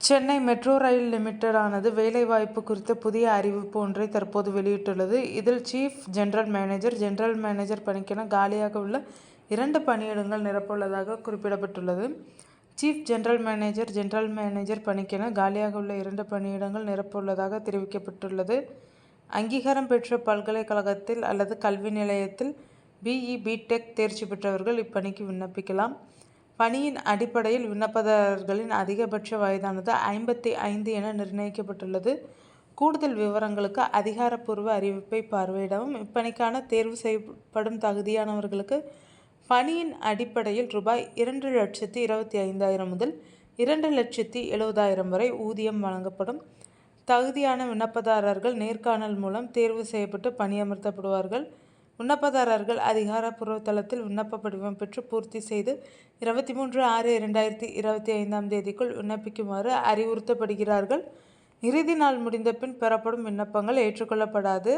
Chennai metro rail லிமிடெடானது வேலைவாய்ப்பு குறித்த புதிய அறிவிப்பு ஒன்றை தற்போது வெளியிட்டுள்ளது. இதில் சீஃப் ஜெனரல் மேனேஜர் பணிக்கென காலியாக உள்ள 2 பணியிடங்கள் நிரப்பவுள்ளதாக குறிப்பிடப்பட்டுள்ளது. சீஃப் ஜெனரல் மேனேஜர் பணிக்கென காலியாக உள்ள 2 பணியிடங்கள் நிரப்பவுள்ளதாக தெரிவிக்கப்பட்டுள்ளது. அங்கீகாரம் பெற்ற பல்கலைக்கழகத்தில் அல்லது கல்வி நிலையத்தில் BE, BTech தேர்ச்சி பெற்றவர்கள் இப்பணிக்கு விண்ணப்பிக்கலாம். பணியின் அடிப்படையில் விண்ணப்பதாரர்களின் அதிகபட்ச வயதானது 55 என நிர்ணயிக்கப்பட்டுள்ளது. கூடுதல் விவரங்களுக்கு அதிகாரப்பூர்வ அறிவிப்பை பார்வையிடவும். இப்பணிக்கான தேர்வு செய்யப்படும் தகுதியானவர்களுக்கு பணியின் அடிப்படையில் ரூபாய் 2,25,000 முதல் 2,70,000 வரை ஊதியம் வழங்கப்படும். தகுதியான விண்ணப்பதாரர்கள் நேர்காணல் மூலம் தேர்வு செய்யப்பட்டு பணியமர்த்தப்படுவார்கள். விண்ணப்பதாரர்கள் அதிகாரப்பூர்வ தளத்தில் விண்ணப்ப படிவம் பெற்று பூர்த்தி செய்து 23/6/2025 விண்ணப்பிக்குமாறு அறிவுறுத்தப்படுகிறார்கள். இறுதி நாள் முடிந்த பின் பெறப்படும் விண்ணப்பங்கள் ஏற்றுக்கொள்ளப்படாது.